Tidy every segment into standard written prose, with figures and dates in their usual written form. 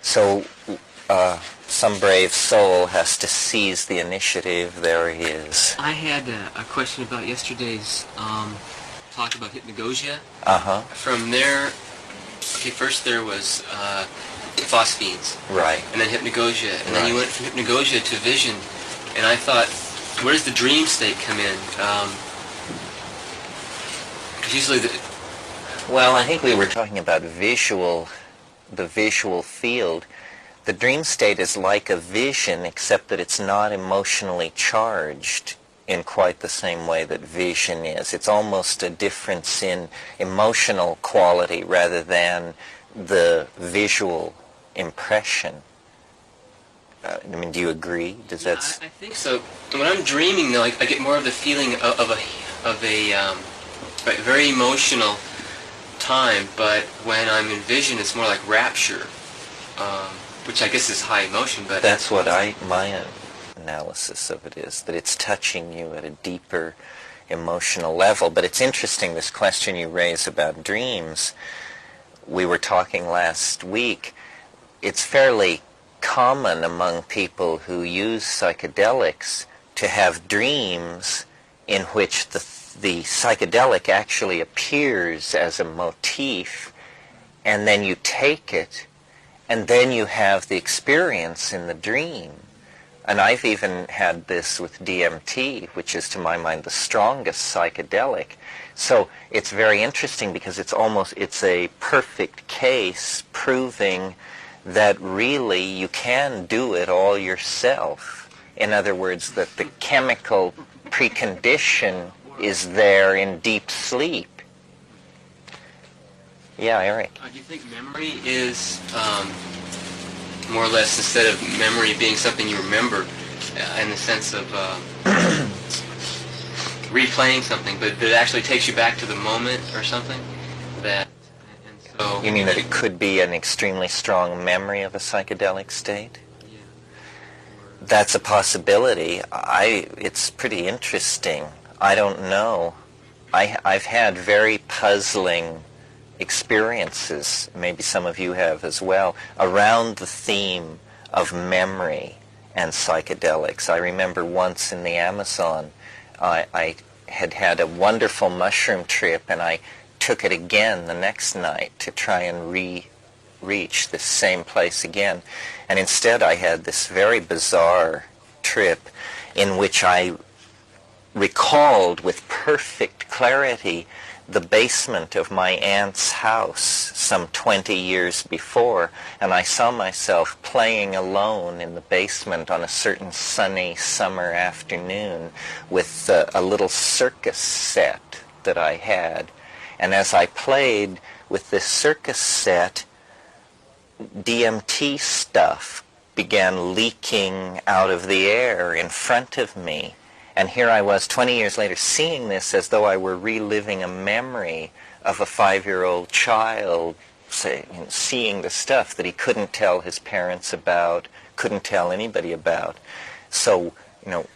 So some brave soul has to seize the initiative. There he is. I had a question about yesterday's talk about hypnagogia. Uh-huh. From there, okay, first there was phosphines. Right. And then hypnagogia. And then Right. you went from hypnagogia to vision. And I thought, where does the dream state come in? Because usually Well, I think we were talking about the visual field. The dream state is like a vision, except that it's not emotionally charged in quite the same way that vision is. It's almost a difference in emotional quality rather than the visual impression. I mean, do you agree? Does yeah, that? I think so. When I'm dreaming, though, I get more of the feeling of a very emotional time. But when I'm in vision, it's more like rapture, which I guess is high emotion. But That's what my analysis of it is, that it's touching you at a deeper emotional level. But it's interesting, this question you raise about dreams. We were talking last week. It's fairly common among people who use psychedelics to have dreams in which the psychedelic actually appears as a motif, and then you take it, and then you have the experience in the dream. And I've even had this with DMT, which is to my mind the strongest psychedelic. So it's very interesting because it's a perfect case proving that really you can do it all yourself. In other words, that the chemical precondition is there in deep sleep. Yeah, Eric. Do you think memory is more or less, instead of memory being something you remember, in the sense of replaying something, but it actually takes you back to the moment or something? You mean that it could be an extremely strong memory of a psychedelic state? Yeah. That's a possibility. It's pretty interesting. I don't know. I've had very puzzling experiences, maybe some of you have as well, around the theme of memory and psychedelics. I remember once in the Amazon, I had a wonderful mushroom trip, and I took it again the next night to try and reach this same place again. And instead I had this very bizarre trip in which I recalled with perfect clarity the basement of my aunt's house some 20 years before, and I saw myself playing alone in the basement on a certain sunny summer afternoon with a little circus set that I had. And as I played with this circus set, DMT stuff began leaking out of the air in front of me. And here I was 20 years later seeing this as though I were reliving a memory of a 5-year-old child, seeing the stuff that he couldn't tell his parents about, couldn't tell anybody about. So,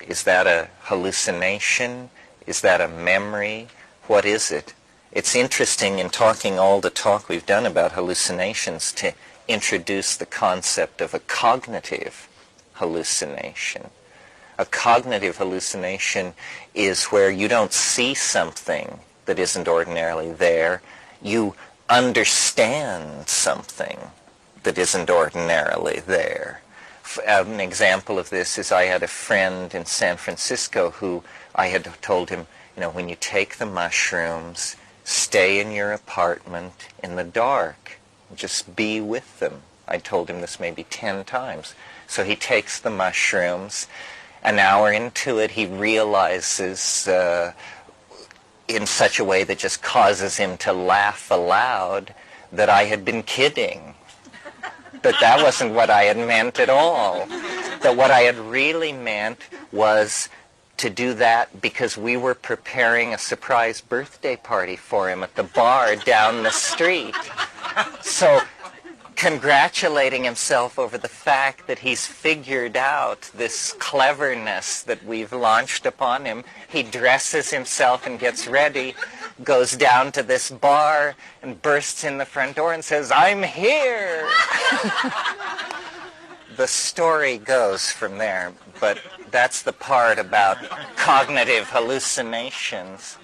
is that a hallucination? Is that a memory? What is it? It's interesting in all the talk we've done about hallucinations to introduce the concept of a cognitive hallucination. A cognitive hallucination is where you don't see something that isn't ordinarily there. You understand something that isn't ordinarily there. An example of this is I had a friend in San Francisco who I had told him, when you take the mushrooms, stay in your apartment in the dark. Just be with them. I told him this maybe 10 times. So he takes the mushrooms. An hour into it, he realizes in such a way that just causes him to laugh aloud that I had been kidding. That wasn't what I had meant at all. That what I had really meant was to do that because we were preparing a surprise birthday party for him at the bar down the street. So, congratulating himself over the fact that he's figured out this cleverness that we've launched upon him, he dresses himself and gets ready, goes down to this bar and bursts in the front door and says, "I'm here!" the story goes from there, but that's the part about cognitive hallucinations.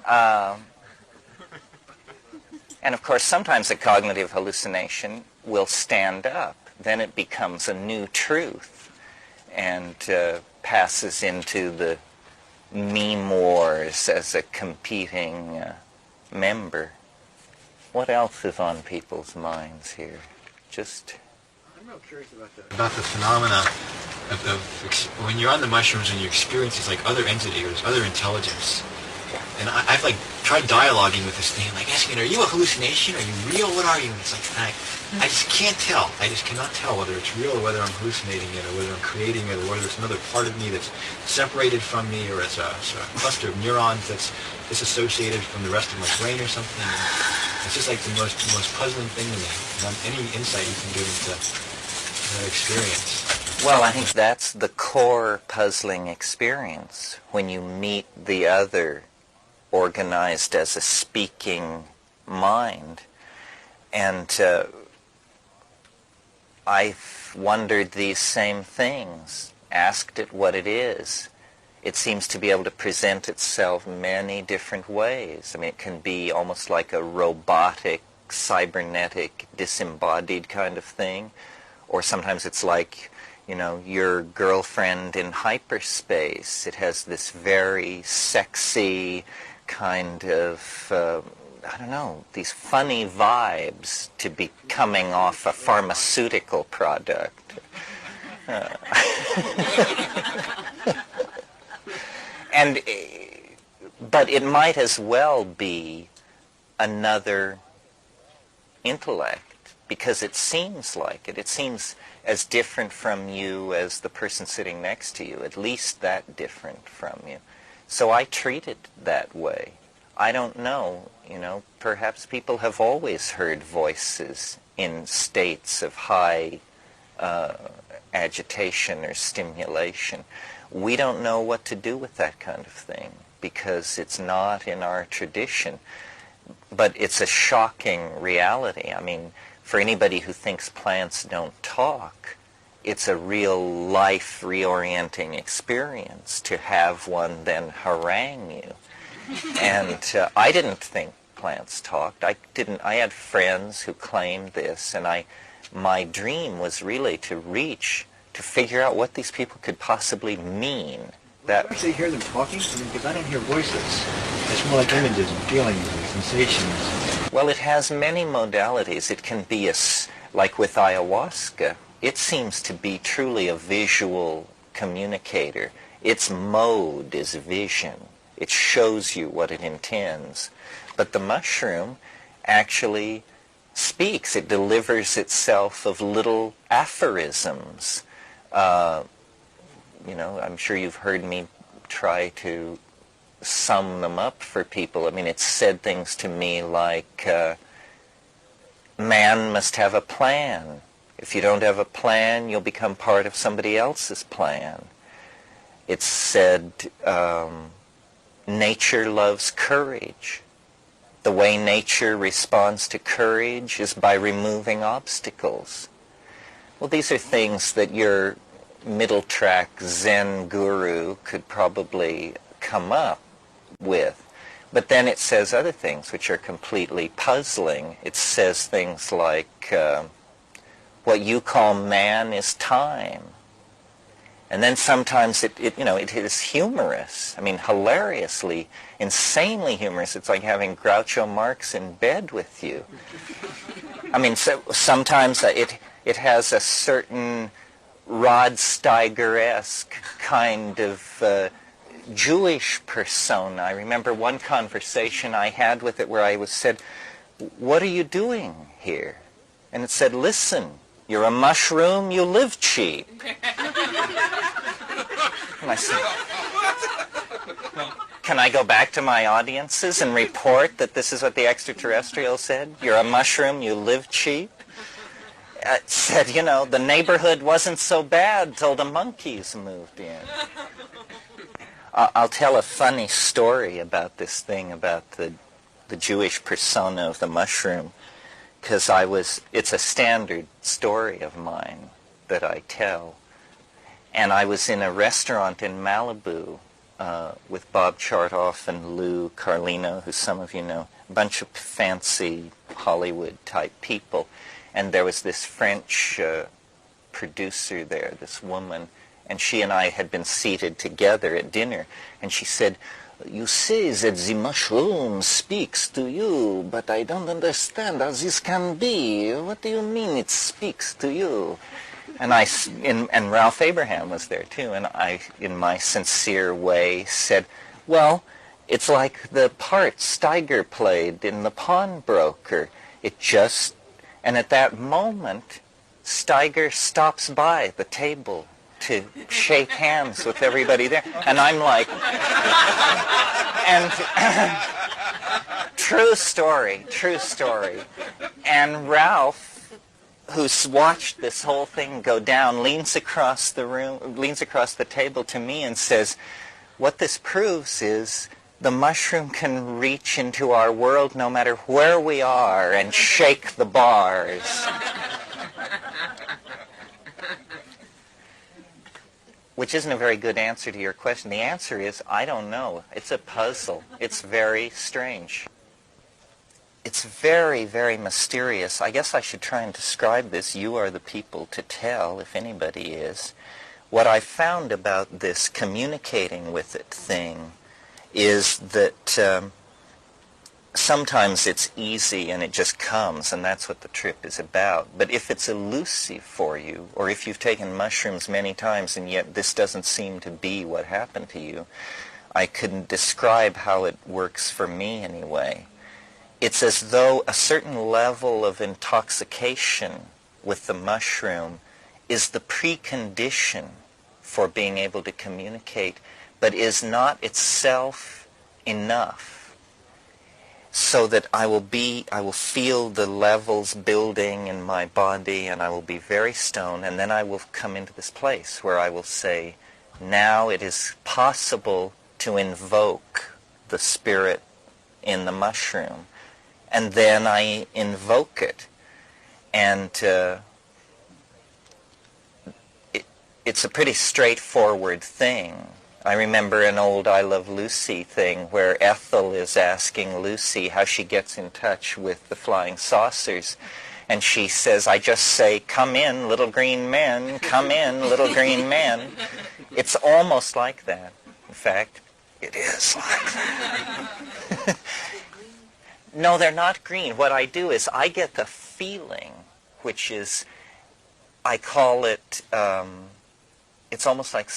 And of course, sometimes a cognitive hallucination will stand up. Then it becomes a new truth and passes into the meme wars as a competing member. What else is on people's minds here? I'm real curious about the phenomena of when you're on the mushrooms and you experience it's like other entity or other intelligence. And I've like tried dialoguing with this thing, like asking, are you a hallucination? Are you real? What are you? And it's like, I just can't tell. I just cannot tell whether it's real or whether I'm hallucinating it or whether I'm creating it or whether it's another part of me that's separated from me or it's a cluster of neurons that's disassociated from the rest of my brain or something. And it's just like the most puzzling thing to me. And any insight you can give into that experience. Well, I think that's the core puzzling experience when you meet the other organized as a speaking mind. And I've wondered these same things, asked it what it is. It seems to be able to present itself many different ways. I mean, it can be almost like a robotic, cybernetic, disembodied kind of thing. Or sometimes it's like, your girlfriend in hyperspace. It has this very sexy kind of, these funny vibes to be coming off a pharmaceutical product. But it might as well be another intellect, because it seems like it. It seems as different from you as the person sitting next to you, at least that different from you. So I treat it that way. I don't know, perhaps people have always heard voices in states of high agitation or stimulation. We don't know what to do with that kind of thing because it's not in our tradition. But it's a shocking reality. I mean, for anybody who thinks plants don't talk, it's a real life reorienting experience to have one then harangue you. And I didn't think plants talked. I had friends who claimed this, and my dream was really to figure out what these people could possibly mean. Do you actually hear them talking? Because I don't hear voices. It's more like images and feelings and sensations. Well, it has many modalities. It can be like with ayahuasca. It seems to be truly a visual communicator. Its mode is vision. It shows you what it intends. But the mushroom actually speaks. It delivers itself of little aphorisms. I'm sure you've heard me try to sum them up for people. I mean, it's said things to me like, man must have a plan. If you don't have a plan, you'll become part of somebody else's plan. It's said, nature loves courage. The way nature responds to courage is by removing obstacles. Well, these are things that your middle track Zen guru could probably come up with. But then it says other things which are completely puzzling. It says things like, what you call man is time. And then sometimes it is humorous. I mean, hilariously, insanely humorous. It's like having Groucho Marx in bed with you. I mean, so sometimes it has a certain Rod Steiger-esque kind of Jewish persona. I remember one conversation I had with it where I said, what are you doing here? And it said, listen, you're a mushroom, you live cheap. And I said, can I go back to my audiences and report that this is what the extraterrestrial said? You're a mushroom, you live cheap? It said, the neighborhood wasn't so bad till the monkeys moved in. I'll tell a funny story about this thing, about the Jewish persona of the mushroom, because it's a standard story of mine. that I tell. And I was in a restaurant in Malibu with Bob Chartoff and Lou Carlino, who some of you know, a bunch of fancy Hollywood-type people. And there was this French producer there, this woman, and she and I had been seated together at dinner, and she said, "You say that the mushroom speaks to you, but I don't understand how this can be. What do you mean it speaks to you?" And and Ralph Abraham was there too, and I, in my sincere way, said, "Well, it's like the part Steiger played in The Pawnbroker. It just..." And at that moment, Steiger stops by the table to shake hands with everybody there. And I'm like, and true story. And Ralph, who's watched this whole thing go down, leans across the table to me and says, "What this proves is the mushroom can reach into our world no matter where we are and shake the bars." Which isn't a very good answer to your question. The answer is, I don't know. It's a puzzle. It's very strange. It's very, very mysterious. I guess I should try and describe this. You are the people to tell, if anybody is. What I found about this communicating with it thing is that sometimes it's easy and it just comes, and that's what the trip is about. But if it's elusive for you, or if you've taken mushrooms many times and yet this doesn't seem to be what happened to you, I couldn't describe how it works for me anyway. It's as though a certain level of intoxication with the mushroom is the precondition for being able to communicate, but is not itself enough, so that I will feel the levels building in my body, and I will be very stoned, and then I will come into this place where I will say, now it is possible to invoke the spirit in the mushroom. And then I invoke it. And it's a pretty straightforward thing. I remember an old I Love Lucy thing where Ethel is asking Lucy how she gets in touch with the flying saucers. And she says, I just say, "Come in, little green men, come in, little green men." It's almost like that. In fact, it is like that. No, they're not green. What I do is I get the feeling, which is, I call it, it's almost like,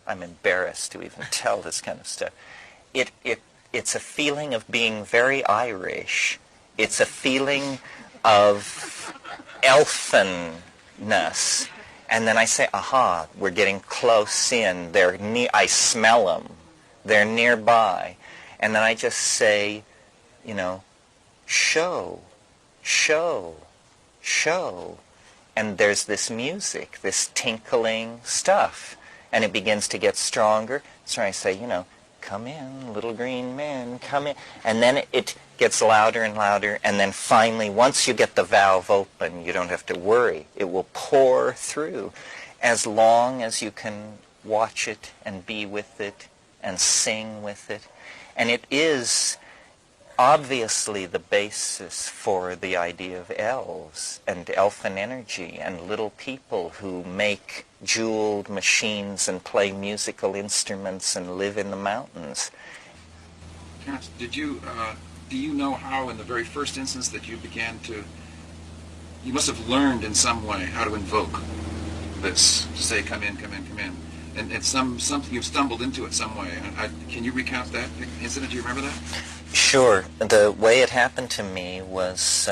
I'm embarrassed to even tell this kind of stuff. It's a feeling of being very Irish. It's a feeling of elfinness. And then I say, aha, we're getting close in. They're I smell them. They're nearby. And then I just say, you know, show, show, show. And there's this music, this tinkling stuff. And it begins to get stronger. So I say, you know, come in, little green man, come in. And then it gets louder and louder. And then finally, once you get the valve open, you don't have to worry. It will pour through as long as you can watch it and be with it and sing with it. And it is obviously the basis for the idea of elves and elfin energy and little people who make jeweled machines and play musical instruments and live in the mountains. Terence, do you know how in the very first instance that you began to, you must have learned in some way how to invoke this, to say come in, come in, come in. And it's something you've stumbled into it some way. Can you recount that incident? Do you remember that? Sure. The way it happened to me was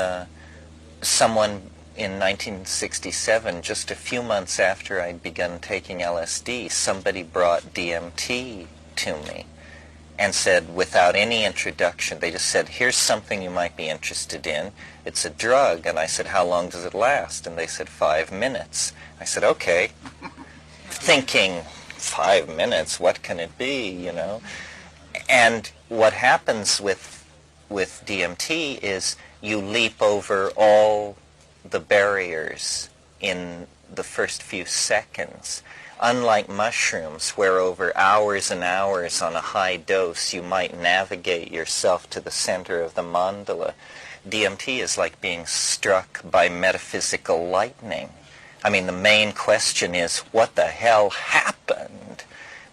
someone in 1967, just a few months after I'd begun taking LSD, somebody brought DMT to me and said, without any introduction, they just said, here's something you might be interested in. It's a drug. And I said, how long does it last? And they said, 5 minutes. I said, okay. Thinking, 5 minutes, what can it be, you know? And what happens with DMT is you leap over all the barriers in the first few seconds. Unlike mushrooms, where over hours and hours on a high dose you might navigate yourself to the center of the mandala, DMT is like being struck by metaphysical lightning. I mean, the main question is, what the hell happened?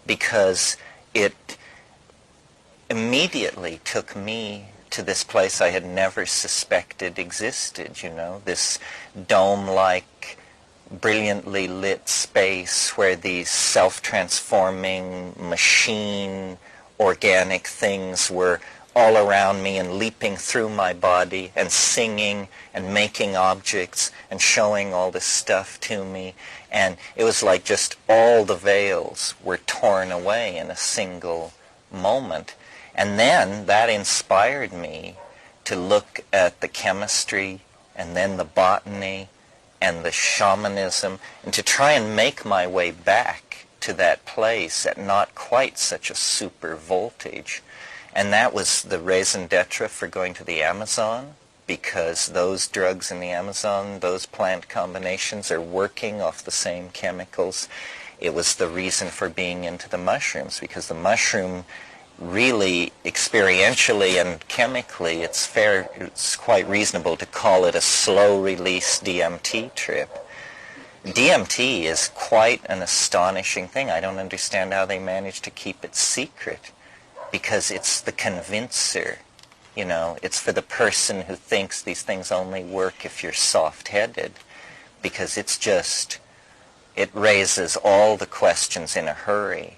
Because it immediately took me to this place I had never suspected existed, you know, this dome-like, brilliantly lit space where these self-transforming machine organic things were all around me and leaping through my body and singing and making objects and showing all this stuff to me. And it was like just all the veils were torn away in a single moment. And then that inspired me to look at the chemistry and then the botany and the shamanism, and to try and make my way back to that place at not quite such a super voltage. And that was the raison d'etre for going to the Amazon, because those drugs in the Amazon, those plant combinations are working off the same chemicals. It was the reason for being into the mushrooms, because the mushroom really, experientially and chemically, it's quite reasonable to call it a slow-release DMT trip. DMT is quite an astonishing thing. I don't understand how they manage to keep it secret, because it's the convincer, you know. It's for the person who thinks these things only work if you're soft-headed, because it's just, it raises all the questions in a hurry.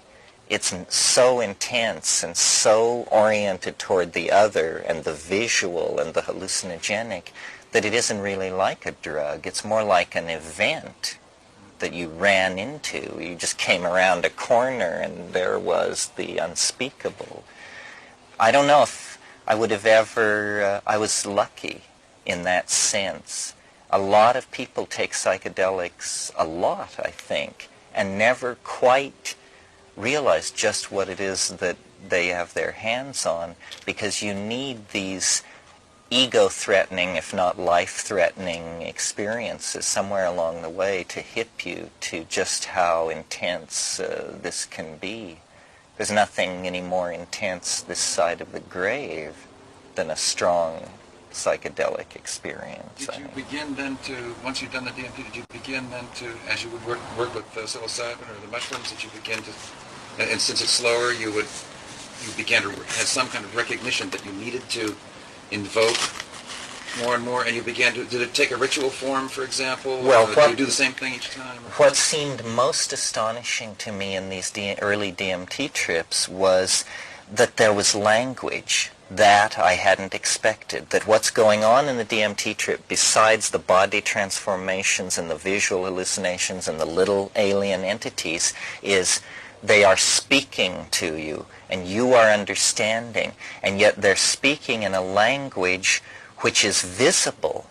It's so intense and so oriented toward the other and the visual and the hallucinogenic that it isn't really like a drug. It's more like an event that you ran into. You just came around a corner and there was the unspeakable. I don't know if I would have ever, I was lucky in that sense. A lot of people take psychedelics a lot, I think, and never quite realize just what it is that they have their hands on, because you need these ego-threatening, if not life-threatening experiences somewhere along the way to hip you to just how intense this can be. There's nothing any more intense this side of the grave than a strong psychedelic experience. Did you begin then to, once you'd done the DMT, did you begin then to, as you would work with psilocybin or the mushrooms, did you begin to, and since it's slower, you began to have some kind of recognition that you needed to invoke more and more, and you began to, did it take a ritual form, for example? Well, did you do the same thing each time? What seemed most astonishing to me in these early DMT trips was that there was language that I hadn't expected, that what's going on in the DMT trip, besides the body transformations and the visual hallucinations and the little alien entities, is they are speaking to you and you are understanding, and yet they're speaking in a language which is visible,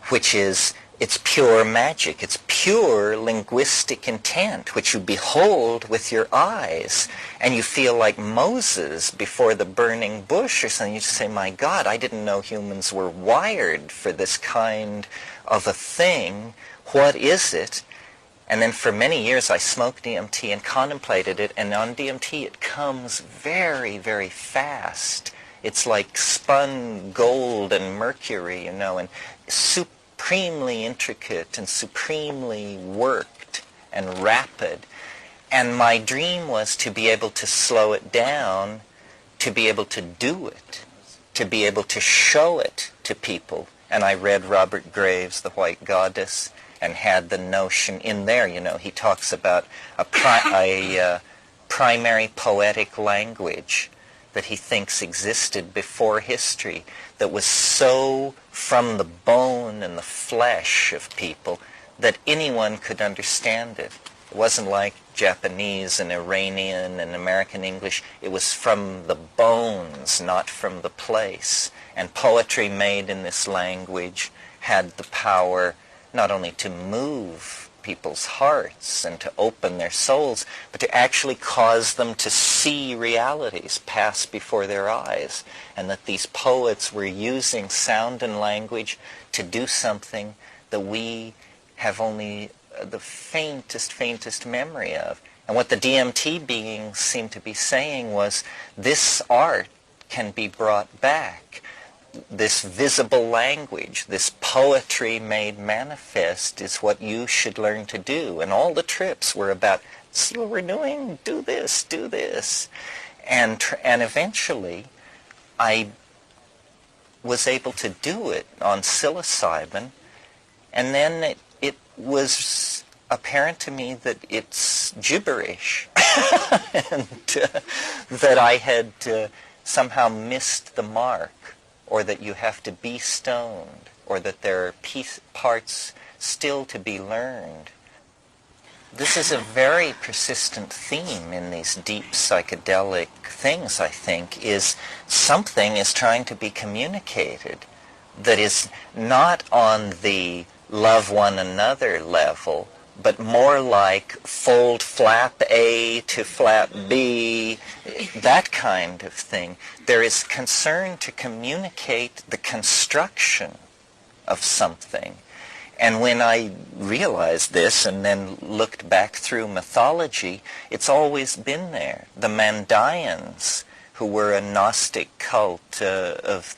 which is, it's pure magic, it's pure linguistic intent, which you behold with your eyes, and you feel like Moses before the burning bush or something. You just say, my God, I didn't know humans were wired for this kind of a thing. What is it? And then for many years I smoked DMT and contemplated it, and on DMT it comes very, very fast. It's like spun gold and mercury, you know, and supremely intricate and supremely worked and rapid. And my dream was to be able to slow it down, to be able to do it, to be able to show it to people. And I read Robert Graves' The White Goddess and had the notion in there, you know, he talks about a primary poetic language that he thinks existed before history, that was so from the bone and the flesh of people that anyone could understand it. It wasn't like Japanese and Iranian and American English. It was from the bones, not from the place. And poetry made in this language had the power not only to move people's hearts and to open their souls, but to actually cause them to see realities pass before their eyes, and that these poets were using sound and language to do something that we have only the faintest memory of. And what the DMT beings seemed to be saying was, this art can be brought back. This visible language, this poetry made manifest is what you should learn to do. And all the trips were about, see what we're doing? Do this, do this. And eventually, I was able to do it on psilocybin, and then it was apparent to me that it's gibberish, and that I had somehow missed the mark, or that you have to be stoned, or that there are parts still to be learned. This is a very persistent theme in these deep psychedelic things, I think, is something is trying to be communicated that is not on the love one another level, but more like fold flap A to flap B, that kind of thing. There is concern to communicate the construction of something. And when I realized this and then looked back through mythology, it's always been there. The Mandayans, who were a Gnostic cult of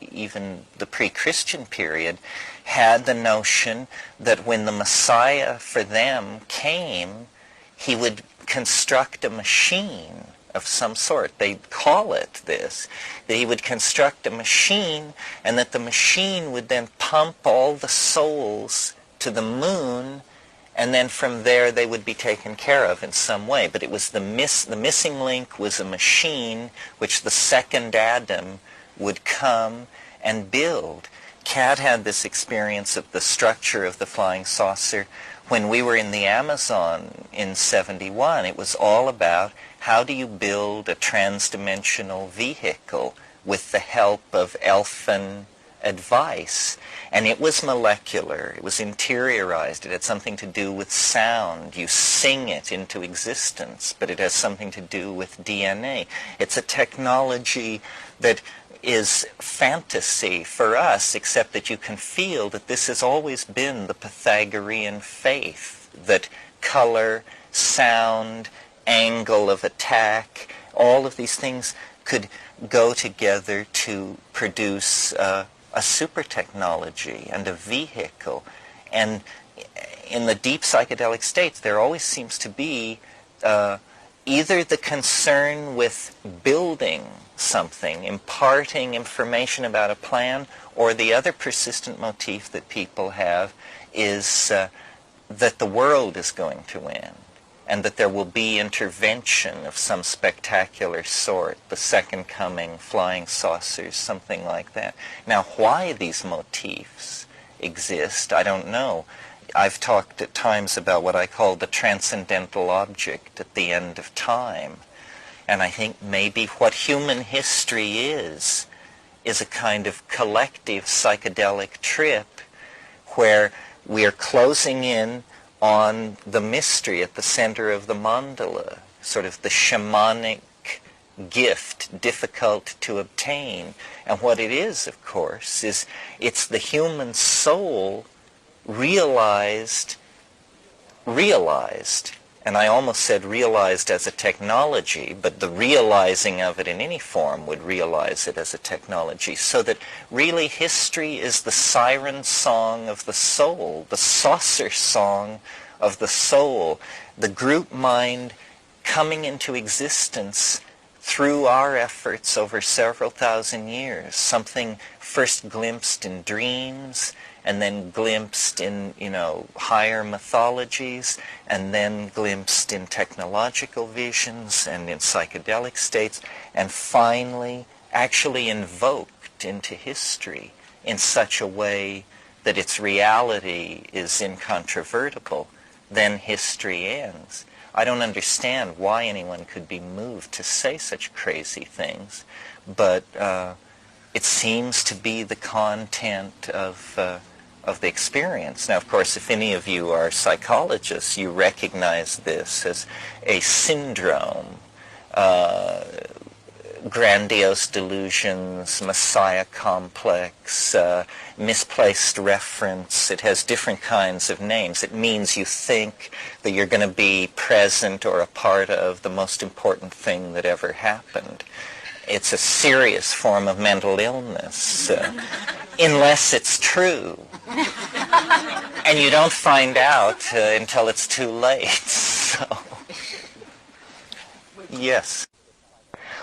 even the pre-Christian period, had the notion that when the Messiah for them came, he would construct a machine of some sort. They call it this. That he would construct a machine, and that the machine would then pump all the souls to the moon, and then from there they would be taken care of in some way. But it was the missing link was a machine which the second Adam would come and build. Kat had this experience of the structure of the flying saucer when we were in the Amazon in '71. It was all about how do you build a trans-dimensional vehicle with the help of elfin advice. And it was molecular. It was interiorized. It had something to do with sound. You sing it into existence, but it has something to do with DNA. It's a technology that is fantasy for us, except that you can feel that this has always been the Pythagorean faith, that color, sound, angle of attack, all of these things could go together to produce a super technology and a vehicle. And in the deep psychedelic states, there always seems to be either the concern with building something, imparting information about a plan, or the other persistent motif that people have is that the world is going to end, and that there will be intervention of some spectacular sort, the second coming, flying saucers, something like that. Now, why these motifs exist, I don't know. I've talked at times about what I call the transcendental object at the end of time. And I think maybe what human history is a kind of collective psychedelic trip where we are closing in on the mystery at the center of the mandala, sort of the shamanic gift, difficult to obtain. And what it is, of course, is it's the human soul realized, and I almost said realized as a technology, but the realizing of it in any form would realize it as a technology, so that really history is the siren song of the soul, the saucer song of the soul, the group mind coming into existence through our efforts over several thousand years, something first glimpsed in dreams, and then glimpsed in, higher mythologies, and then glimpsed in technological visions and in psychedelic states, and finally actually invoked into history in such a way that its reality is incontrovertible. Then history ends. I don't understand why anyone could be moved to say such crazy things, but it seems to be the content of the experience. Now, of course, if any of you are psychologists, you recognize this as a syndrome grandiose delusions, messiah complex, misplaced reference. It has different kinds of names. It means you think that you're going to be present or a part of the most important thing that ever happened. It's a serious form of mental illness, unless it's true. And you don't find out until it's too late. So, yes.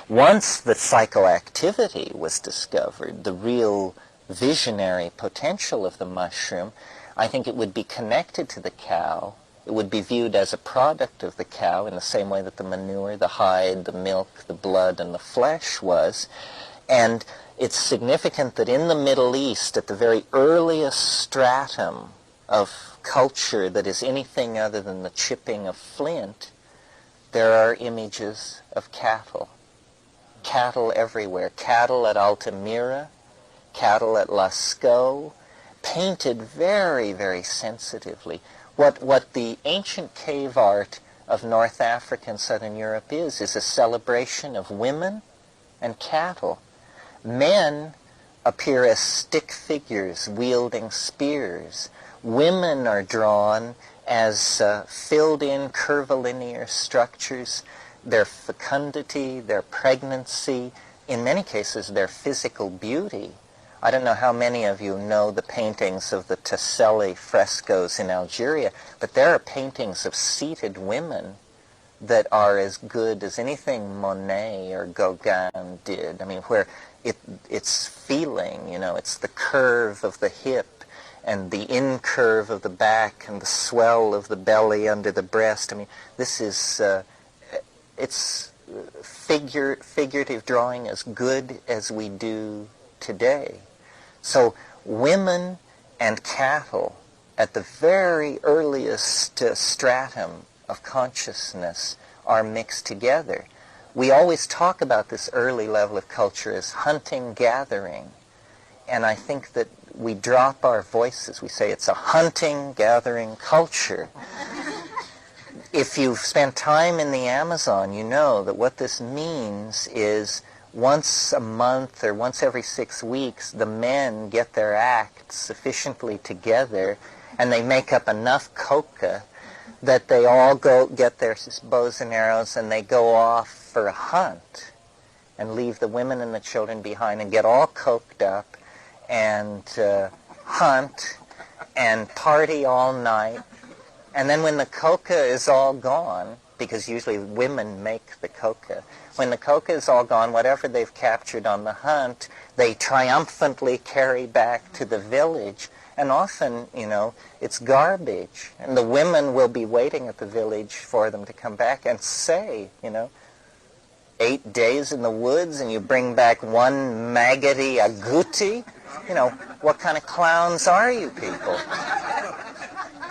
Once the psychoactivity was discovered, the real visionary potential of the mushroom, I think it would be connected to the cow. It would be viewed as a product of the cow in the same way that the manure, the hide, the milk, the blood, and the flesh was. And it's significant that in the Middle East, at the very earliest stratum of culture that is anything other than the chipping of flint, there are images of cattle. Cattle everywhere. Cattle at Altamira, cattle at Lascaux, painted very, very sensitively. What the ancient cave art of North Africa and Southern Europe is a celebration of women and cattle. Men appear as stick figures wielding spears. Women are drawn as filled-in curvilinear structures. Their fecundity, their pregnancy, in many cases their physical beauty. I don't know how many of you know the paintings of the Tassili frescoes in Algeria, but there are paintings of seated women that are as good as anything Monet or Gauguin did. I mean, where it's feeling, you know, it's the curve of the hip and the incurve of the back and the swell of the belly under the breast. I mean, this is, it's figurative drawing as good as we do today. So women and cattle at the very earliest stratum of consciousness are mixed together. We always talk about this early level of culture as hunting-gathering, and I think that we drop our voices. We say it's a hunting-gathering culture. If you've spent time in the Amazon, you know that what this means is once a month or once every 6 weeks, the men get their act sufficiently together and they make up enough coca that they all go get their bows and arrows and they go off for a hunt and leave the women and the children behind and get all coked up and hunt and party all night. And then when the coca is all gone, because usually women make the coca, when the coca is all gone, whatever they've captured on the hunt, they triumphantly carry back to the village. And often, you know, it's garbage. And the women will be waiting at the village for them to come back and say, you know, 8 days in the woods and you bring back one maggoty agouti? You know, what kind of clowns are you people?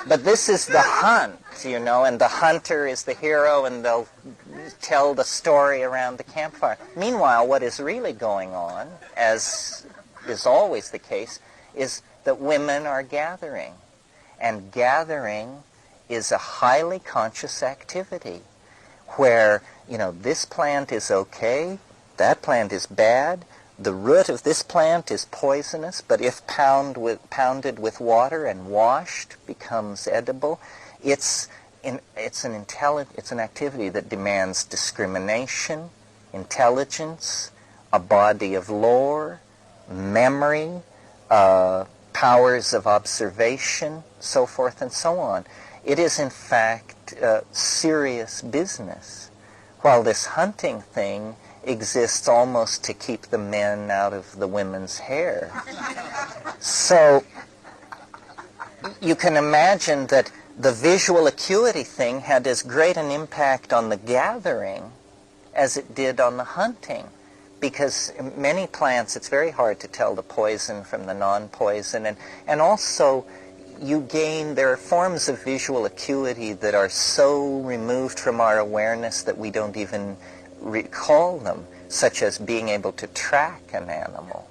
But this is the hunt, you know, and the hunter is the hero, and they'll tell the story around the campfire. Meanwhile, what is really going on, as is always the case, is that women are gathering. And gathering is a highly conscious activity where, you know, this plant is okay, that plant is bad, the root of this plant is poisonous, but if pounded with water and washed, becomes edible. It's an activity that demands discrimination, intelligence, a body of lore, memory, powers of observation, so forth and so on. It is, in fact, serious business, while this hunting thing exists almost to keep the men out of the women's hair. So you can imagine that the visual acuity thing had as great an impact on the gathering as it did on the hunting, because many plants, it's very hard to tell the poison from the non-poison, and also there are forms of visual acuity that are so removed from our awareness that we don't even recall them, such as being able to track an animal,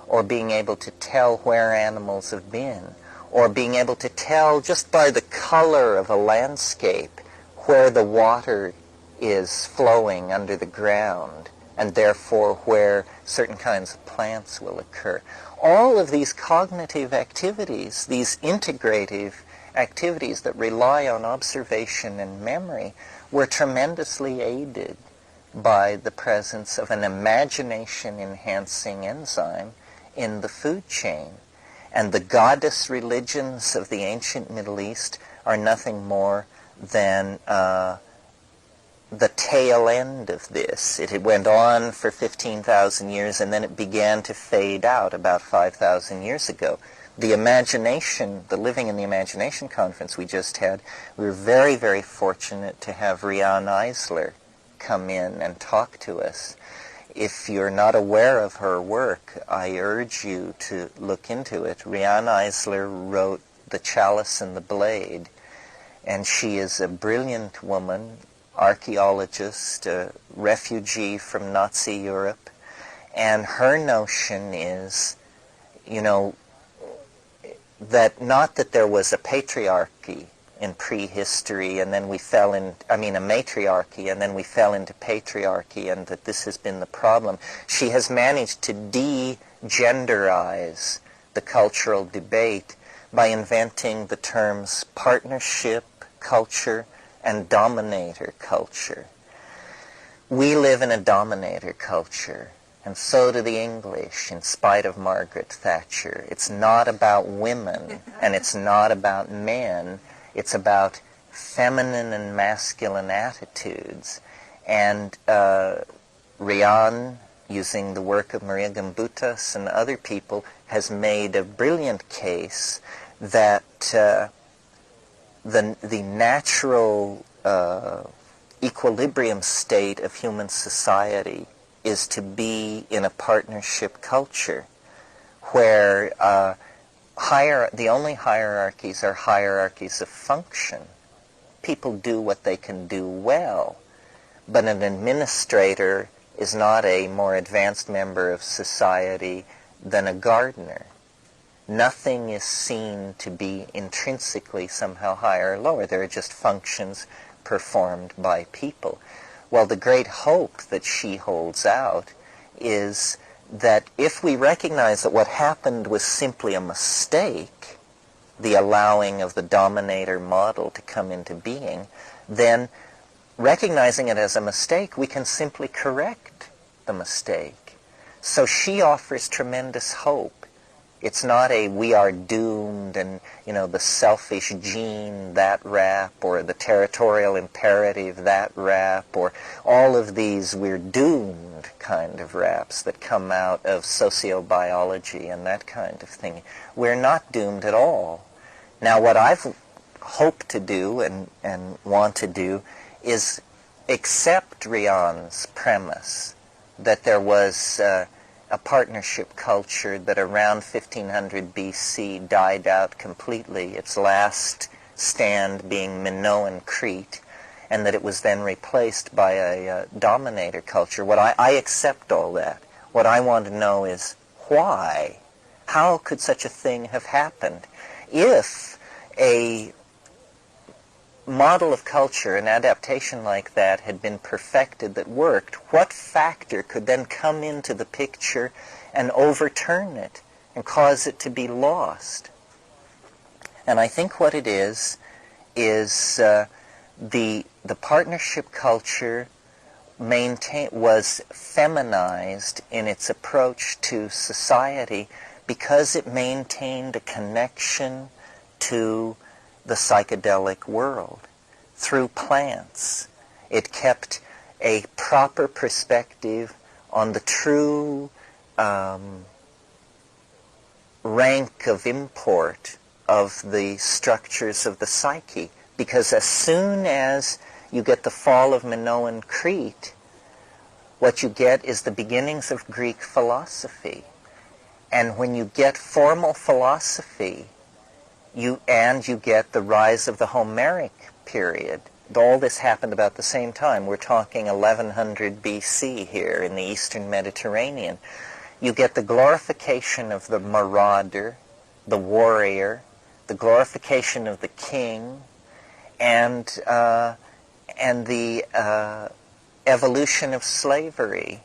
or being able to tell where animals have been, or being able to tell just by the color of a landscape where the water is flowing under the ground and therefore where certain kinds of plants will occur. All of these cognitive activities, these integrative activities that rely on observation and memory, were tremendously aided by the presence of an imagination-enhancing enzyme in the food chain. And the goddess religions of the ancient Middle East are nothing more than the tail end of this. It went on for 15,000 years, and then it began to fade out about 5,000 years ago. The imagination, the Living in the Imagination conference we just had, we were very, very fortunate to have Rian Eisler come in and talk to us. If you're not aware of her work, I urge you to look into it. Rian Eisler wrote The Chalice and the Blade, and she is a brilliant woman, archaeologist, a refugee from Nazi Europe, and her notion is, that not that there was a patriarchy in prehistory and then we fell in, a matriarchy and then we fell into patriarchy, and that this has been the problem. She has managed to de-genderize the cultural debate by inventing the terms partnership culture and dominator culture. We live in a dominator culture, and so do the English, in spite of Margaret Thatcher. It's not about women, and it's not about men. It's about feminine and masculine attitudes. And Rian, using the work of Maria Gimbutas and other people, has made a brilliant case that the natural equilibrium state of human society is to be in a partnership culture where the only hierarchies are hierarchies of function. People do what they can do well, but an administrator is not a more advanced member of society than a gardener. Nothing is seen to be intrinsically somehow higher or lower. There are just functions performed by people. Well, the great hope that she holds out is that if we recognize that what happened was simply a mistake, the allowing of the dominator model to come into being, then recognizing it as a mistake, we can simply correct the mistake. So she offers tremendous hope. It's not a we are doomed and, the selfish gene, that rap, or the territorial imperative, that rap, or all of these we're doomed kind of raps that come out of sociobiology and that kind of thing. We're not doomed at all. Now, what I've hoped to do and want to do is accept Rian's premise that there was a partnership culture that around 1500 BC died out completely, its last stand being Minoan Crete, and that it was then replaced by a dominator culture. I accept all that. What I want to know is why? How could such a thing have happened? If a model of culture, an adaptation like that, had been perfected that worked, what factor could then come into the picture and overturn it and cause it to be lost? And I think what it is the partnership culture was feminized in its approach to society because it maintained a connection to the psychedelic world through plants. It kept a proper perspective on the true rank of import of the structures of the psyche, because as soon as you get the fall of Minoan Crete, what you get is the beginnings of Greek philosophy. And when you get formal philosophy, you get the rise of the Homeric period. All this happened about the same time. We're talking 1100 BC here in the Eastern Mediterranean. You get the glorification of the marauder, the warrior, the glorification of the king, and the evolution of slavery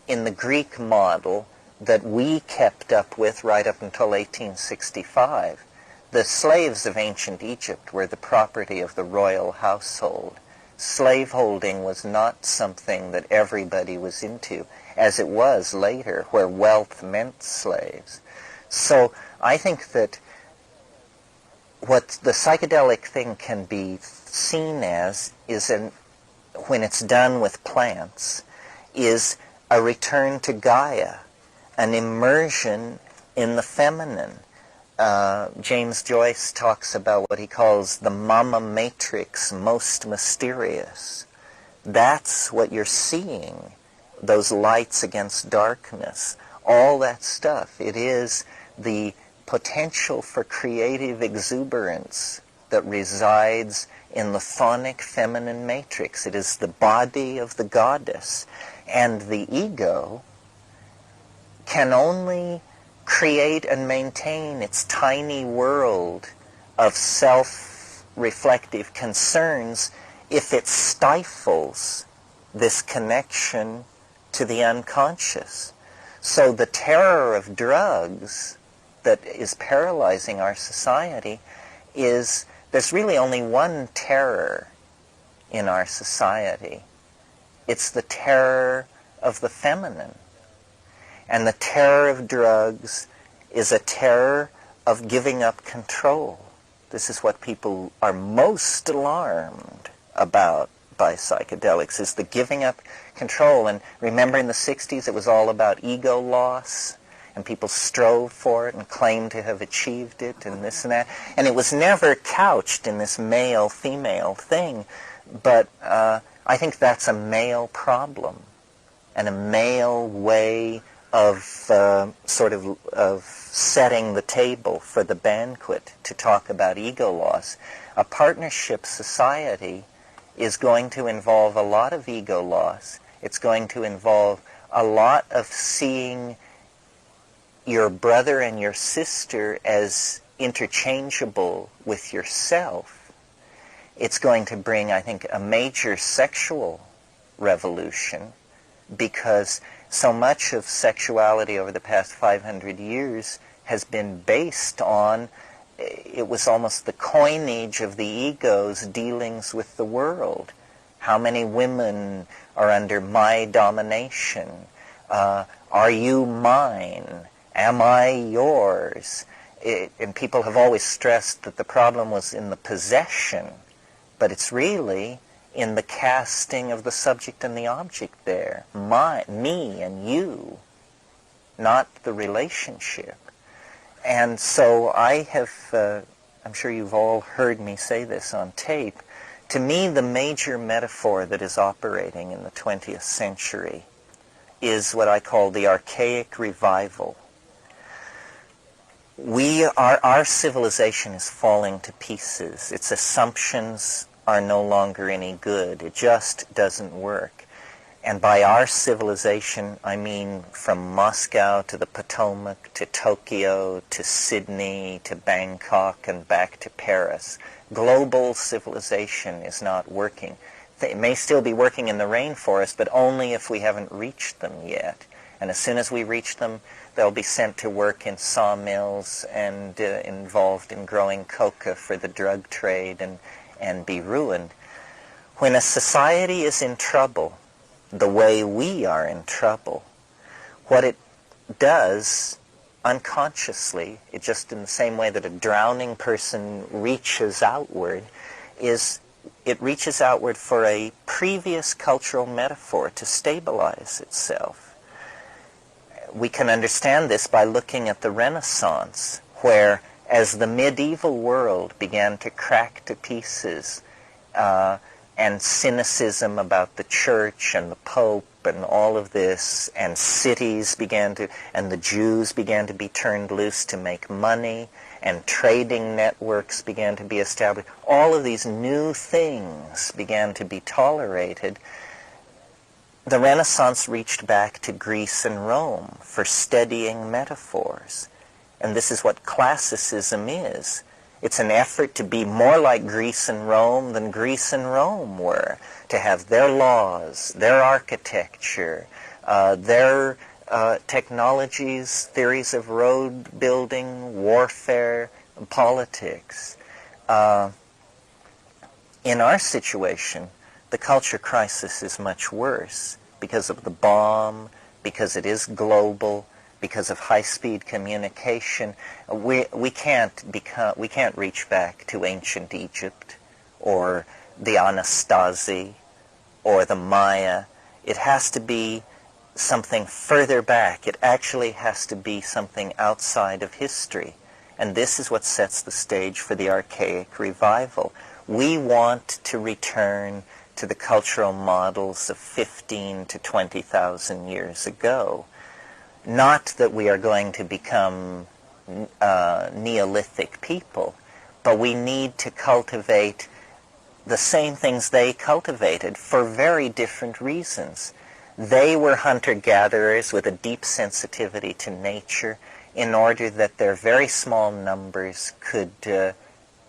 in the Greek model that we kept up with right up until 1865. The slaves of ancient Egypt were the property of the royal household. Slaveholding was not something that everybody was into, as it was later, where wealth meant slaves. So I think that what the psychedelic thing can be seen as is, when it's done with plants, is a return to Gaia, an immersion in the feminine. James Joyce talks about what he calls the mama matrix most mysterious. That's what you're seeing, those lights against darkness, all that stuff. It is the potential for creative exuberance that resides in the phonic feminine matrix. It is the body of the goddess. And the ego can only create and maintain its tiny world of self-reflective concerns if it stifles this connection to the unconscious. So the terror of drugs that is paralyzing our society is, there's really only one terror in our society. It's the terror of the feminine. And the terror of drugs is a terror of giving up control. This is what people are most alarmed about by psychedelics, is the giving up control. And remember, in the 60s it was all about ego loss, and people strove for it and claimed to have achieved it and this and that. And it was never couched in this male-female thing, but I think that's a male problem and a male way of of setting the table for the banquet to talk about ego loss. A partnership society is going to involve a lot of ego loss. It's going to involve a lot of seeing your brother and your sister as interchangeable with yourself. It's going to bring, I think, a major sexual revolution, because so much of sexuality over the past 500 years has been based on, it was almost the coinage of the ego's dealings with the world. How many women are under my domination? Are you mine? Am I yours? And people have always stressed that the problem was in the possession, but it's really in the casting of the subject and the object there. Me and you, not the relationship. And so I have, I'm sure you've all heard me say this on tape, to me the major metaphor that is operating in the 20th century is what I call the archaic revival. Our civilization is falling to pieces. Its assumptions are no longer any good. It just doesn't work. And by our civilization, I mean from Moscow to the Potomac, to Tokyo, to Sydney, to Bangkok, and back to Paris. Global civilization is not working. It may still be working in the rainforest, but only if we haven't reached them yet. And as soon as we reach them, they'll be sent to work in sawmills and involved in growing coca for the drug trade and be ruined. When a society is in trouble, the way we are in trouble, what it does unconsciously, it just in the same way that a drowning person reaches outward, is it reaches outward for a previous cultural metaphor to stabilize itself. We can understand this by looking at the Renaissance, where as the medieval world began to crack to pieces, and cynicism about the church and the Pope and all of this, and cities began to, and the Jews began to be turned loose to make money, and trading networks began to be established. All of these new things began to be tolerated. The Renaissance reached back to Greece and Rome for steadying metaphors. And this is what classicism is. It's an effort to be more like Greece and Rome than Greece and Rome were, to have their laws, their architecture, Their technologies, theories of road building, warfare, politics. In our situation, the culture crisis is much worse because of the bomb, because it is global, because of high-speed communication. We can't reach back to ancient Egypt or the Anastasi or the Maya. It has to be something further back. It actually has to be something outside of history. And this is what sets the stage for the archaic revival. We want to return to the cultural models of 15 to 20,000 years ago. Not that we are going to become Neolithic people, but we need to cultivate the same things they cultivated for very different reasons. They were hunter-gatherers with a deep sensitivity to nature in order that their very small numbers could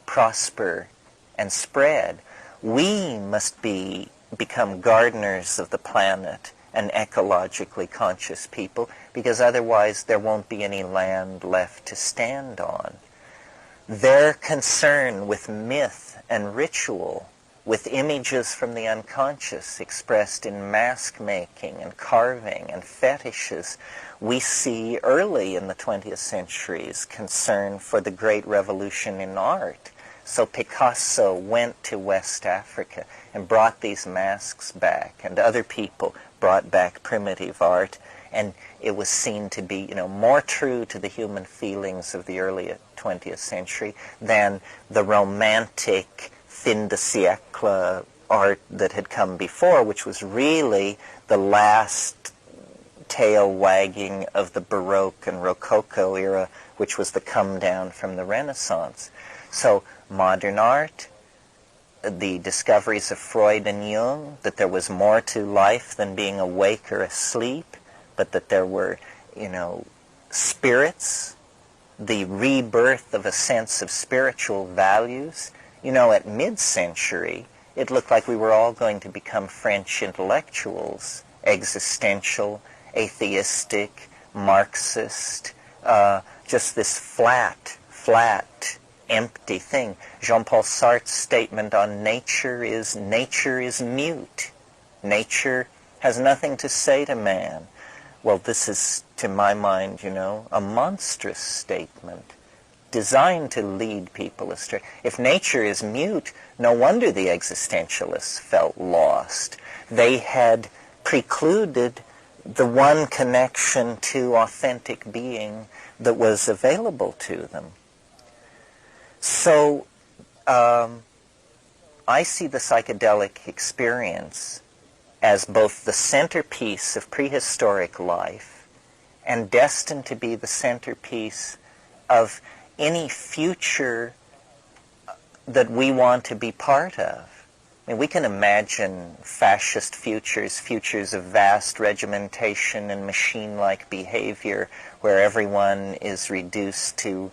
prosper and spread. We must become gardeners of the planet and ecologically conscious people, because otherwise there won't be any land left to stand on. Their concern with myth and ritual, with images from the unconscious expressed in mask making and carving and fetishes, we see early in the 20th century's concern for the great revolution in art. So Picasso went to West Africa and brought these masks back, and other people brought back primitive art, and it was seen to be, more true to the human feelings of the early 20th century than the romantic fin de siècle art that had come before, which was really the last tail wagging of the Baroque and Rococo era, which was the come down from the Renaissance. So modern art, the discoveries of Freud and Jung, that there was more to life than being awake or asleep, but that there were, spirits, the rebirth of a sense of spiritual values. At mid-century, it looked like we were all going to become French intellectuals, existential, atheistic, Marxist, just this flat, empty thing. Jean-Paul Sartre's statement on nature is mute. Nature has nothing to say to man. Well, this is, to my mind, a monstrous statement designed to lead people astray. If nature is mute, no wonder the existentialists felt lost. They had precluded the one connection to authentic being that was available to them. So I see the psychedelic experience as both the centerpiece of prehistoric life and destined to be the centerpiece of any future that we want to be part of. I mean, we can imagine fascist futures of vast regimentation and machine-like behavior where everyone is reduced to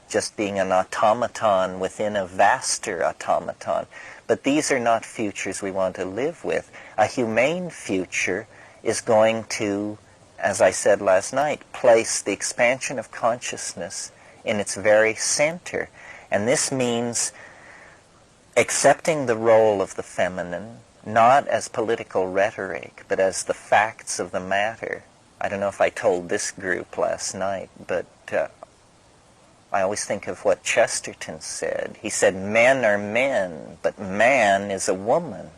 just being an automaton within a vaster automaton. But these are not futures we want to live with. A humane future is going to, as I said last night, place the expansion of consciousness in its very center. And this means accepting the role of the feminine, not as political rhetoric, but as the facts of the matter. I don't know if I told this group last night, but I always think of what Chesterton said. He said, men are men, but man is a woman.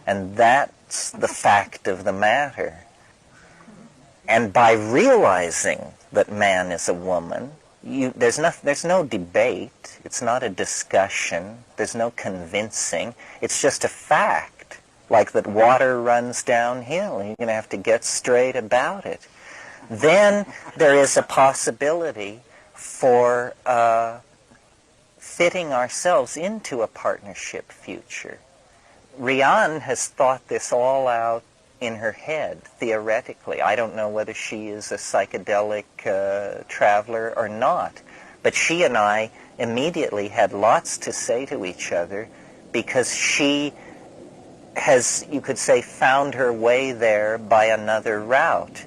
And that's the fact of the matter. And by realizing that man is a woman, there's no debate. It's not a discussion. There's no convincing. It's just a fact, like that water runs downhill. You're going to have to get straight about it. Then there is a possibility for fitting ourselves into a partnership future. Rian has thought this all out in her head, theoretically. I don't know whether she is a psychedelic traveler or not, but she and I immediately had lots to say to each other because she has, you could say, found her way there by another route.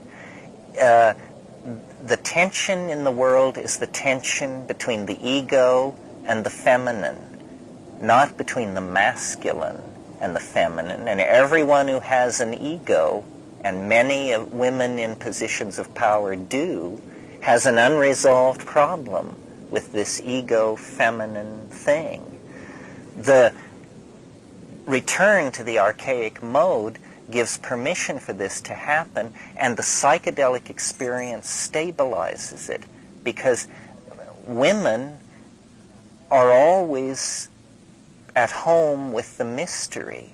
The tension in the world is the tension between the ego and the feminine, not between the masculine and the feminine. And everyone who has an ego, and many women in positions of power do, has an unresolved problem with this ego feminine thing. The return to the archaic mode gives permission for this to happen, and the psychedelic experience stabilizes it, because women are always at home with the mystery,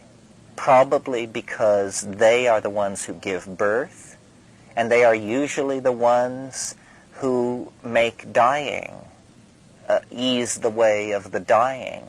probably because they are the ones who give birth, and they are usually the ones who make dying, ease the way of the dying.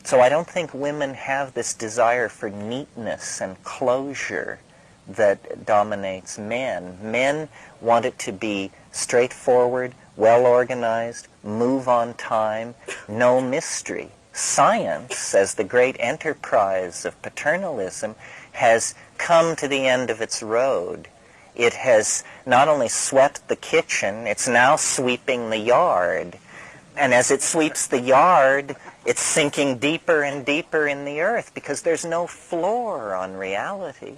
So I don't think women have this desire for neatness and closure that dominates men. Men want it to be straightforward, well-organized, move on time, no mystery. Science, as the great enterprise of paternalism, has come to the end of its road. It has not only swept the kitchen, it's now sweeping the yard. And as it sweeps the yard, it's sinking deeper and deeper in the earth, because there's no floor on reality.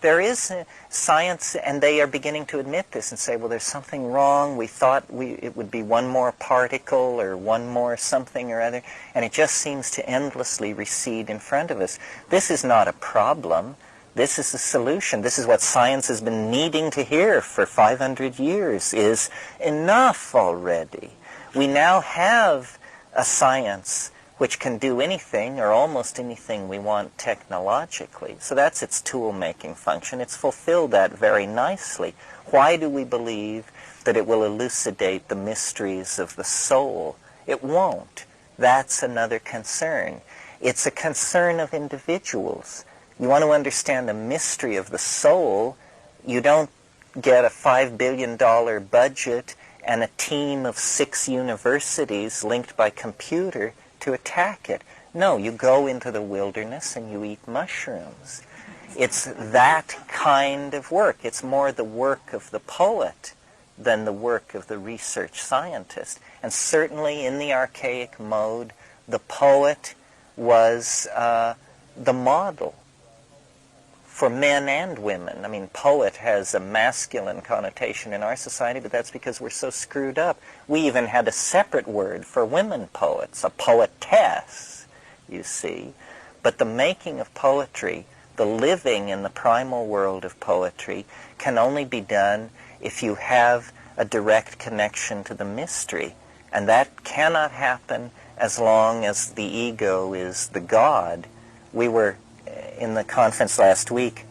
There is science, and they are beginning to admit this and say, well, there's something wrong. We thought it would be one more particle or one more something or other, and it just seems to endlessly recede in front of us. This is not a problem. This is a solution. This is what science has been needing to hear for 500 years, is enough already. We now have a science which can do anything or almost anything we want technologically. So that's its tool-making function. It's fulfilled that very nicely. Why do we believe that it will elucidate the mysteries of the soul? It won't. That's another concern. It's a concern of individuals. You want to understand the mystery of the soul, you don't get a $5 billion budget and a team of 6 universities linked by computer to attack it. No, you go into the wilderness and you eat mushrooms. It's that kind of work. It's more the work of the poet than the work of the research scientist. And certainly in the archaic mode, the poet was the model for men and women. I mean, poet has a masculine connotation in our society, but that's because we're so screwed up. We even had a separate word for women poets, a poetess, you see. But the making of poetry, the living in the primal world of poetry, can only be done if you have a direct connection to the mystery. And that cannot happen as long as the ego is the God. We were in the conference last week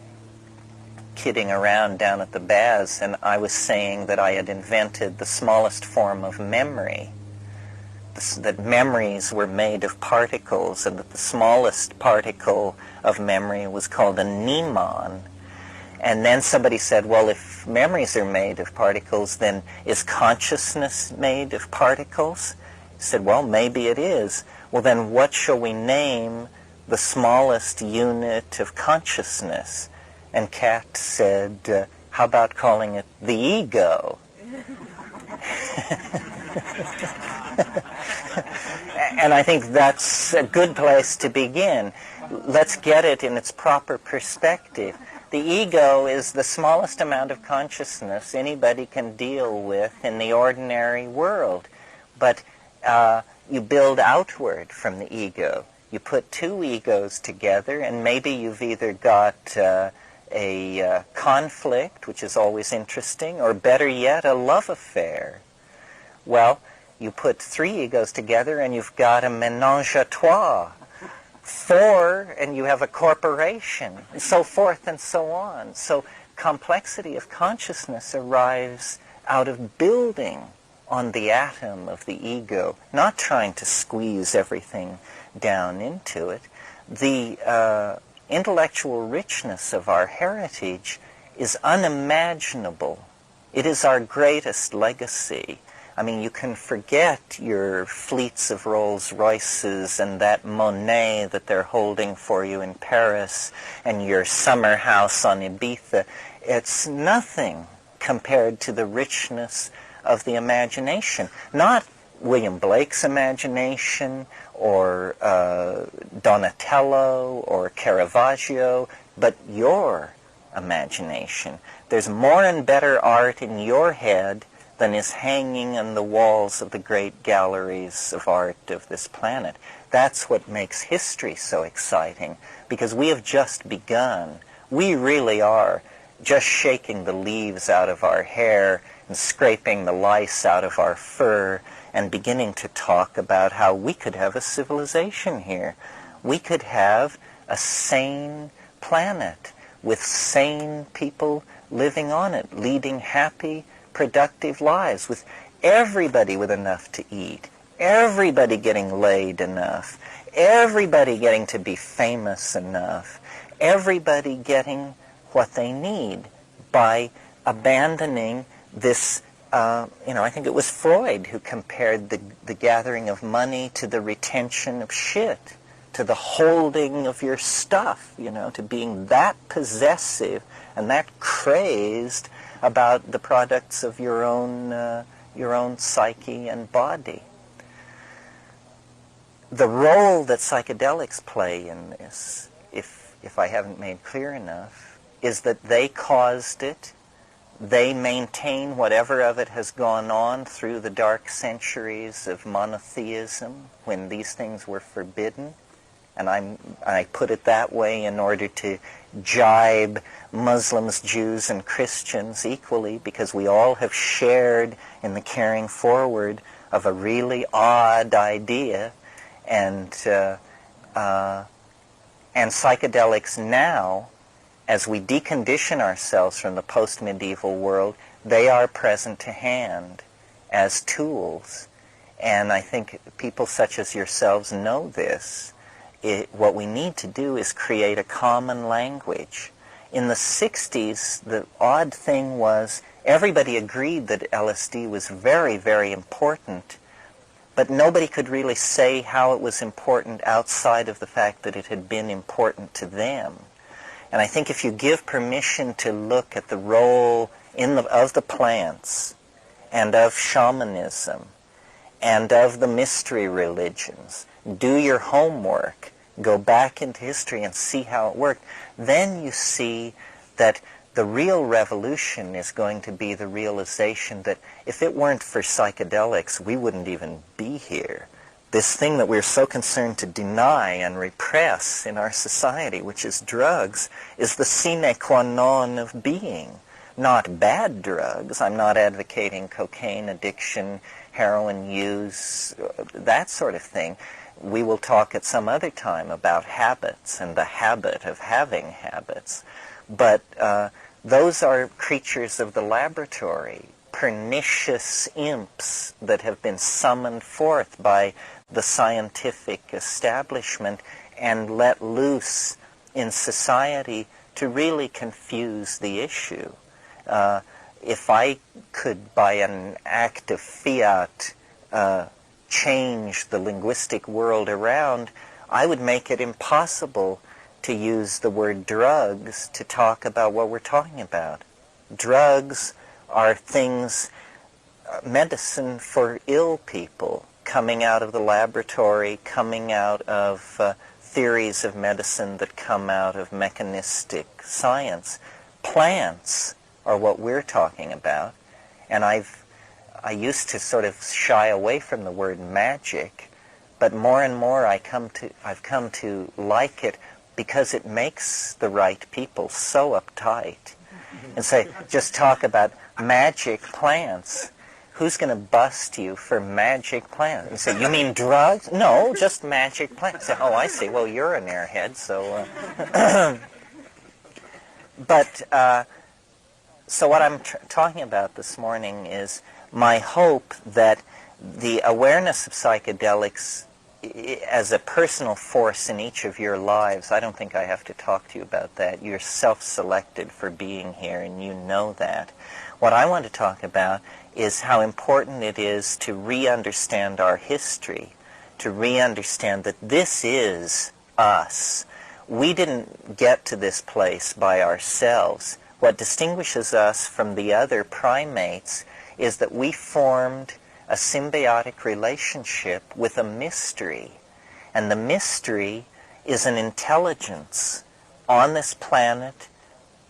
kidding around down at the Baz, and I was saying that I had invented the smallest form of memory, that memories were made of particles, and that the smallest particle of memory was called a mnemon. And then somebody said, well, if memories are made of particles, then is consciousness made of particles? I said, well, maybe it is. Well, then what shall we name the smallest unit of consciousness? And Kat said, how about calling it the ego? And I think that's a good place to begin. Let's get it in its proper perspective. The ego is the smallest amount of consciousness anybody can deal with in the ordinary world. But you build outward from the ego. You put 2 egos together, and maybe you've either got a conflict, which is always interesting, or better yet, a love affair. Well, you put 3 egos together, and you've got a ménage à trois. 4, and you have a corporation, and so forth and so on. So complexity of consciousness arrives out of building on the atom of the ego, not trying to squeeze everything down into it. The intellectual richness of our heritage is unimaginable. It is our greatest legacy. I mean, you can forget your fleets of Rolls Royces and that Monet that they're holding for you in Paris and your summer house on Ibiza. It's nothing compared to the richness of the imagination. Not William Blake's imagination or Donatello or Caravaggio, but your imagination. There's more and better art in your head than is hanging on the walls of the great galleries of art of this planet. That's what makes history so exciting, because we have just begun. We really are just shaking the leaves out of our hair and scraping the lice out of our fur and beginning to talk about how we could have a civilization here. We could have a sane planet with sane people living on it, leading happy, productive lives, with everybody with enough to eat, everybody getting laid enough, everybody getting to be famous enough, everybody getting what they need by abandoning this, I think it was Freud who compared the gathering of money to the retention of shit, to the holding of your stuff, to being that possessive and that crazed about the products of your own psyche and body. The role that psychedelics play in this, if I haven't made clear enough, is that they caused it. They maintain whatever of it has gone on through the dark centuries of monotheism when these things were forbidden. And I put it that way in order to jibe Muslims, Jews, and Christians equally, because we all have shared in the carrying forward of a really odd idea. And psychedelics now, as we decondition ourselves from the post-medieval world, they are present to hand as tools. And I think people such as yourselves know this. What we need to do is create a common language. In the 60s, the odd thing was everybody agreed that LSD was very, very important, but nobody could really say how it was important outside of the fact that it had been important to them. And I think if you give permission to look at the role of the plants and of shamanism and of the mystery religions, do your homework, go back into history and see how it worked, then you see that the real revolution is going to be the realization that if it weren't for psychedelics, we wouldn't even be here. This thing that we're so concerned to deny and repress in our society, which is drugs, is the sine qua non of being. Not bad drugs. I'm not advocating cocaine addiction, heroin use, that sort of thing. We will talk at some other time about habits and the habit of having habits. But those are creatures of the laboratory, pernicious imps that have been summoned forth by the scientific establishment and let loose in society to really confuse the issue. If I could, by an act of fiat, change the linguistic world around, I would make it impossible to use the word drugs to talk about what we're talking about. Drugs are things, medicine for ill people, coming out of the laboratory, coming out of theories of medicine that come out of mechanistic science. Plants are what we're talking about, and I used to sort of shy away from the word magic, but more and more I've come to like it because it makes the right people so uptight. And say, just talk about magic plants. Who's going to bust you for magic plants? You say, you mean drugs? No, just magic plants. Say, oh, I see. Well, you're an airhead, so... So what I'm talking about this morning is my hope that the awareness of psychedelics as a personal force in each of your lives, I don't think I have to talk to you about that. You're self-selected for being here, and you know that. What I want to talk about is how important it is to re-understand our history, to re-understand that this is us. We didn't get to this place by ourselves. What distinguishes us from the other primates is that we formed a symbiotic relationship with a mystery. And the mystery is an intelligence on this planet.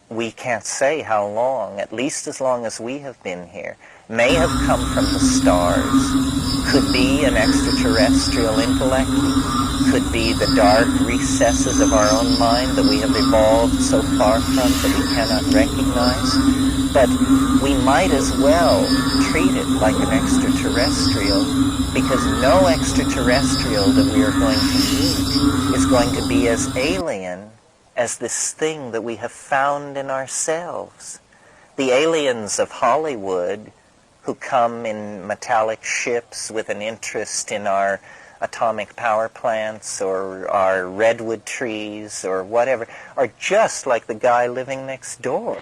We can't say how long, at least as long as we have been here, may have come from the stars, could be an extraterrestrial intellect, could be the dark recesses of our own mind that we have evolved so far from that we cannot recognize. But we might as well treat it like an extraterrestrial, because no extraterrestrial that we are going to meet is going to be as alien as this thing that we have found in ourselves. The aliens of Hollywood who come in metallic ships with an interest in our atomic power plants or our redwood trees or whatever are just like the guy living next door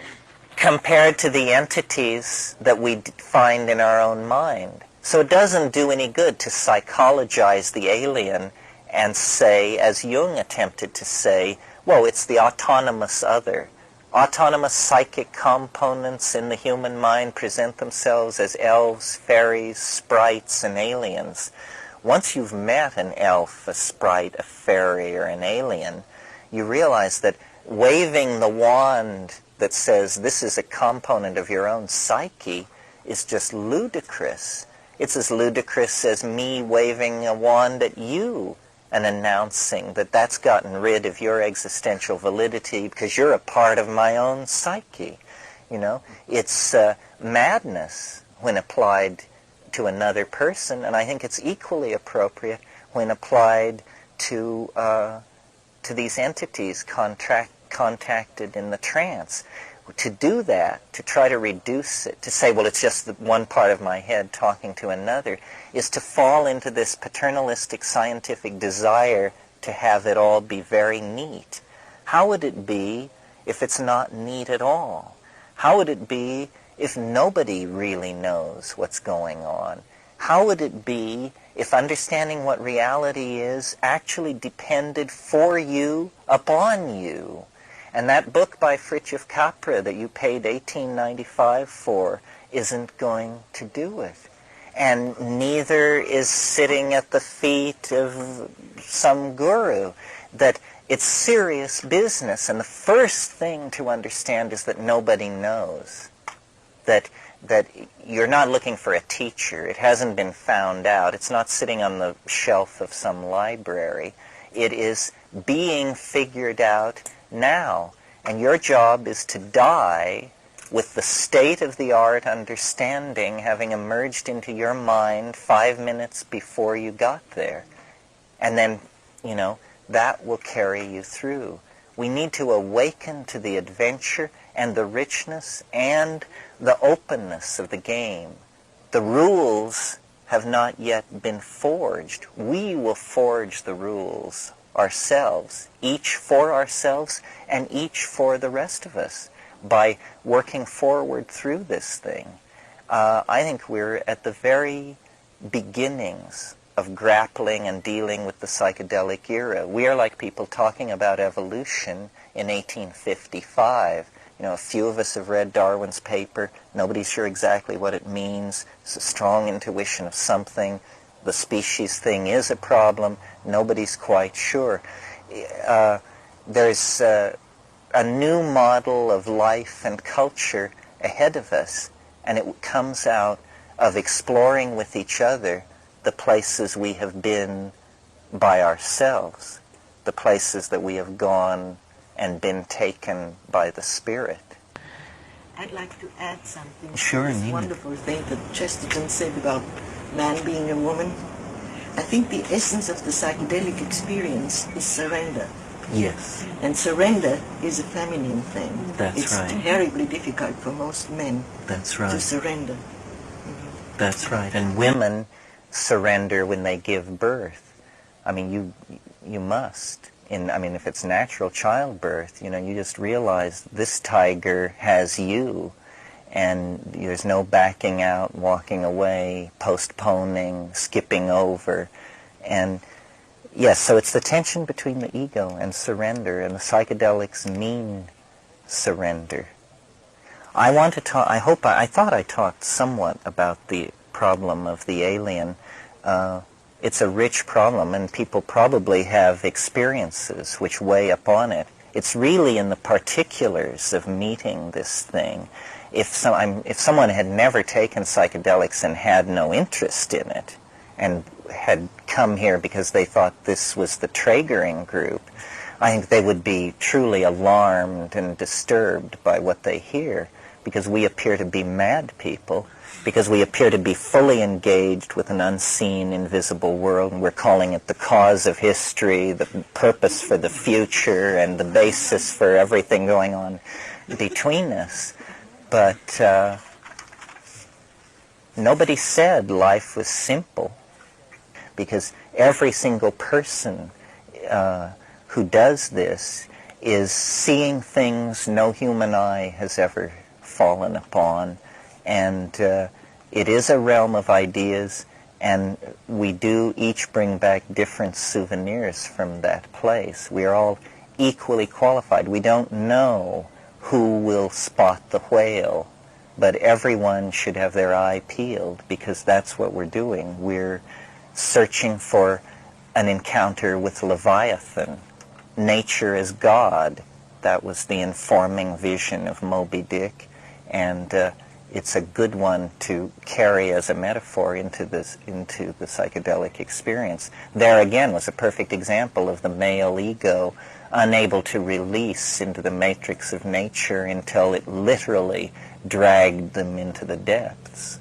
compared to the entities that we find in our own mind. So it doesn't do any good to psychologize the alien and say, as Jung attempted to say, well, it's the autonomous other. Autonomous psychic components in the human mind present themselves as elves, fairies, sprites, and aliens. Once you've met an elf, a sprite, a fairy, or an alien, you realize that waving the wand that says this is a component of your own psyche is just ludicrous. It's as ludicrous as me waving a wand at you and announcing that that's gotten rid of your existential validity because you're a part of my own psyche. You know, it's madness when applied to another person, and I think it's equally appropriate when applied to these entities contacted in the trance. To do that, to try to reduce it, to say, well, it's just one part of my head talking to another, is to fall into this paternalistic scientific desire to have it all be very neat. How would it be if it's not neat at all? How would it be if nobody really knows what's going on? How would it be if understanding what reality is actually depended for you upon you? And that book by Fritjof Capra that you paid $18.95 for isn't going to do it. And neither is sitting at the feet of some guru. That it's serious business. And the first thing to understand is that nobody knows. That you're not looking for a teacher. It hasn't been found out. It's not sitting on the shelf of some library. It is being figured out now. And your job is to die with the state-of-the-art understanding having emerged into your mind 5 minutes before you got there. And then, you know, that will carry you through. We need to awaken to the adventure and the richness and the openness of the game. The rules have not yet been forged. We will forge the rules ourselves, each for ourselves and each for the rest of us, by working forward through this thing. I think we're at the very beginnings of grappling and dealing with the psychedelic era. We are like people talking about evolution in 1855. You know, a few of us have read Darwin's paper. Nobody's sure exactly what it means. It's a strong intuition of something. The species thing is a problem. Nobody's quite sure. There's a new model of life and culture ahead of us, and it comes out of exploring with each other the places we have been by ourselves, the places that we have gone and been taken by the Spirit. I'd like to add something Sure, to this Nina. wonderful thing that Chesterton said about man being a woman. I think the essence of the psychedelic experience is surrender. Yes, And surrender is a feminine thing. That's it's right. terribly difficult for most men that's to right. surrender. That's right. And women surrender when they give birth. I mean, you must. If it's natural childbirth, you know, you just realize this tiger has you, and there's no backing out, walking away, postponing, skipping over. And yes, so it's the tension between the ego and surrender, and the psychedelics mean surrender. I want to talk, I thought I talked somewhat about the problem of the alien. It's a rich problem, and people probably have experiences which weigh upon it. It's really in the particulars of meeting this thing. If someone had never taken psychedelics and had no interest in it, and had come here because they thought this was the triggering group, I think they would be truly alarmed and disturbed by what they hear, because we appear to be mad people, because we appear to be fully engaged with an unseen, invisible world, and we're calling it the cause of history, the purpose for the future, and the basis for everything going on between us. But nobody said life was simple, because every single person who does this is seeing things no human eye has ever fallen upon, and it is a realm of ideas, and we do each bring back different souvenirs from that place. We are all equally qualified. We don't know who will spot the whale, but everyone should have their eye peeled, because that's what we're doing. We're searching for an encounter with Leviathan. Nature is God. That was the informing vision of Moby Dick, and it's a good one to carry as a metaphor into the psychedelic experience. There again was a perfect example of the male ego unable to release into the matrix of nature until it literally dragged them into the depths.